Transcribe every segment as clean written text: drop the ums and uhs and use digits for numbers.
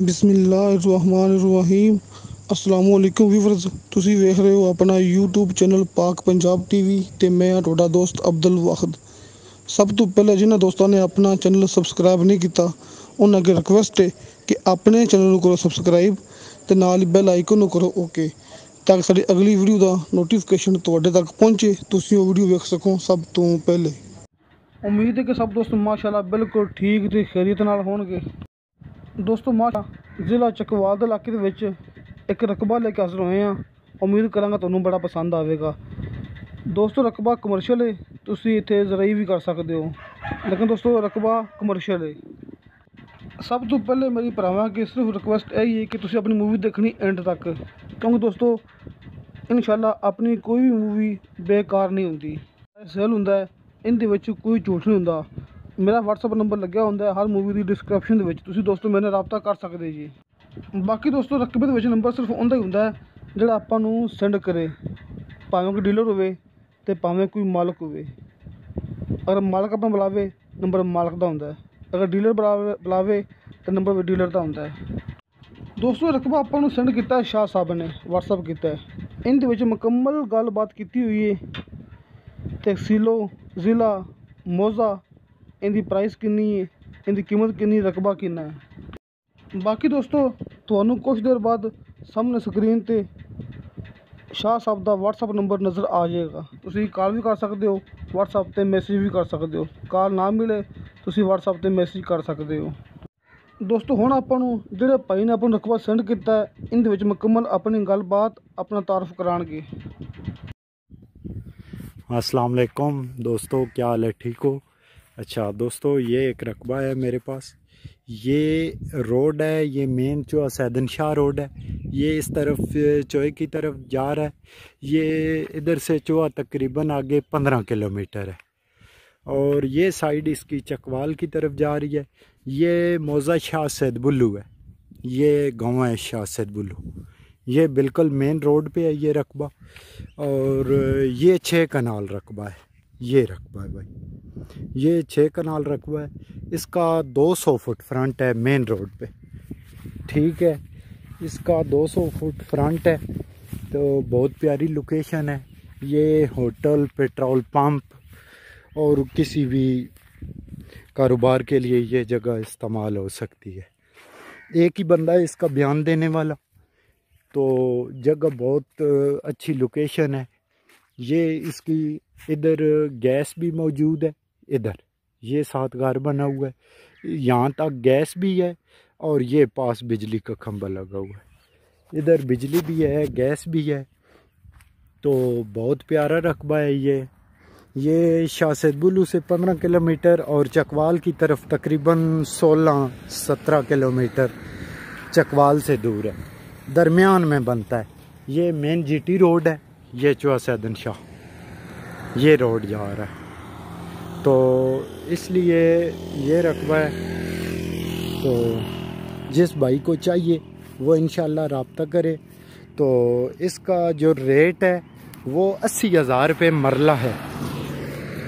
बिस्मिल्लाहिर्रहमानिर्रहीम। अस्सलामु अलैकुम व्यूअर्स, तुसी वेख रहे हो अपना यूट्यूब चैनल पाक पंजाब टीवी ते मैं हाँ तुहाडा दोस्त अब्दुल वाहिद। सब तो पहले जिन्हां दोस्तों ने अपना चैनल सबसक्राइब नहीं किया उन्हां अगे रिक्वेस्ट है कि अपने चैनल को करो सबसक्राइब ते नाल बैल आइकन करो ओके, ताकि साडी अगली वीडियो का नोटिफिकेशन तुहाडे तक पहुँचे, तुसी वो वीडियो वेख सको सब तो पहले। उम्मीद है कि सब दोस्त माशाल्लाह बिल्कुल ठीक ते खैरियत नाल होणगे। दोस्तों माशा जिला चकवाल के इलाके एक रकबा लेके हाजिर होए हैं। उम्मीद करांगा तुहानूं बड़ा पसंद आएगा। दोस्तों रकबा कमरशल है, तुसी इत्थे जरई भी कर सकते हो, लेकिन दोस्तों रकबा कमरशल है। सब तो पहले मेरी भरावां की सिर्फ रिक्वेस्ट यही है कि तुसी अपनी मूवी देखनी एंड तक, क्योंकि दोस्तों इंशाल्लाह अपनी कोई भी मूवी बेकार नहीं होंदी। सेल हुंदा है, इनदे विच कोई झूठ नहीं हुंदा। मेरा व्हाट्सअप नंबर लग्या होंदा है हर मूवी की डिस्क्रिप्शन दे विच, तुसी दोस्तों मेरे रबता कर सकते जी। बाकी दोस्तों रकबे दे विच नंबर सिर्फ उंदा ही हुंदा है जिहड़ा आपां नूं सेंड करे, भावें कोई डीलर होवे ते भावें कोई मालक होवे। अगर मालक अपना बुलावे नंबर मालक दा हुंदा है, अगर डीलर बुलावे तो नंबर डीलर दा हुंदा है। दोस्तों रकबा आपां नूं सेंड किया शाह साहब ने व्हाट्सअप किया है, इनदे विच मुकम्मल गलबात की हुई है, तहसीलो ज़िला मौजा, इनकी प्राइस कितनी है, इनकी कीमत कितनी, रकबा कितना है। बाकी दोस्तों तुहानूं कुछ देर बाद सामने स्क्रीन ते शाह साहब का व्हाट्सअप नंबर नज़र आ जाएगा। तुसी कॉल भी कर सकते हो, व्हाट्सअप ते मैसेज भी कर सकते हो। कॉल ना मिले तुसी व्हाट्सअप ते मैसेज कर सकते हो। दोस्तों हुण आपां नूं जिहड़े भाई ने आपां रकबा सेंड किया है, इनदे विच मुकम्मल अपनी गलबात अपना तारफ कराणगे। अस्सलाम वालेकुम दोस्तों, क्या हाल है, ठीक हो? अच्छा दोस्तों, ये एक रकबा है मेरे पास। ये रोड है, ये मेन चौहा सैदन शाह रोड है। ये इस तरफ चौहे की तरफ जा रहा है। ये इधर से चौहा तकरीबन आगे 15 किलोमीटर है और ये साइड इसकी चकवाल की तरफ जा रही है। ये मौजा शाह सैद बुल्लू है, ये गाँव है शाह सैद बुल्लू। ये बिल्कुल मेन रोड पे है ये रकबा, और ये 6 कनाल रकबा है। ये रकबा है भाई, ये 6 कनाल रकबा है। इसका 200 फुट फ्रंट है मेन रोड पे, ठीक है। इसका 200 फुट फ्रंट है, तो बहुत प्यारी लोकेशन है। ये होटल, पेट्रोल पंप और किसी भी कारोबार के लिए ये जगह इस्तेमाल हो सकती है। एक ही बंदा है इसका बयान देने वाला, तो जगह बहुत अच्छी लोकेशन है। ये इसकी इधर गैस भी मौजूद है, इधर ये 7 घर बना हुआ है, यहाँ तक गैस भी है और ये पास बिजली का खंभा लगा हुआ है। इधर बिजली भी है, गैस भी है, तो बहुत प्यारा रकबा है ये शाह सैद बुल्लू से 15 किलोमीटर और चकवाल की तरफ तकरीबन 16-17 किलोमीटर चकवाल से दूर है, दरमियान में बनता है। ये मेन जीटी रोड है, ये चौहा सैदन शाह ये रोड जा रहा है, तो इसलिए ये रकबा है। तो जिस भाई को चाहिए वो इंशाल्लाह रब्ता करे। तो इसका जो रेट है वो 80,000 रुपये मरला है।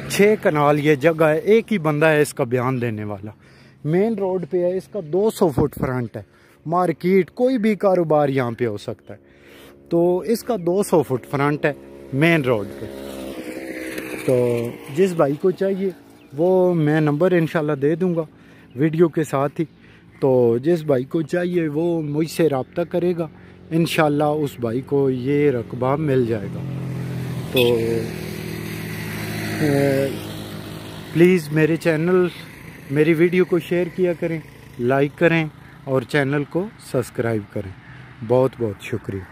6 कनाल ये जगह है, एक ही बंदा है इसका बयान देने वाला। मेन रोड पे है, इसका 200 फुट फ्रंट है। मार्केट कोई भी कारोबार यहाँ पे हो सकता है, तो इसका 200 फुट फ्रंट है मेन रोड पे। तो जिस भाई को चाहिए वो मैं नंबर इंशाल्लाह दे दूँगा वीडियो के साथ ही। तो जिस भाई को चाहिए वो मुझसे रब्ता करेगा, इंशाल्लाह उस भाई को ये रकबा मिल जाएगा। तो प्लीज़ मेरी वीडियो को शेयर किया करें, लाइक करें और चैनल को सब्सक्राइब करें। बहुत बहुत शुक्रिया।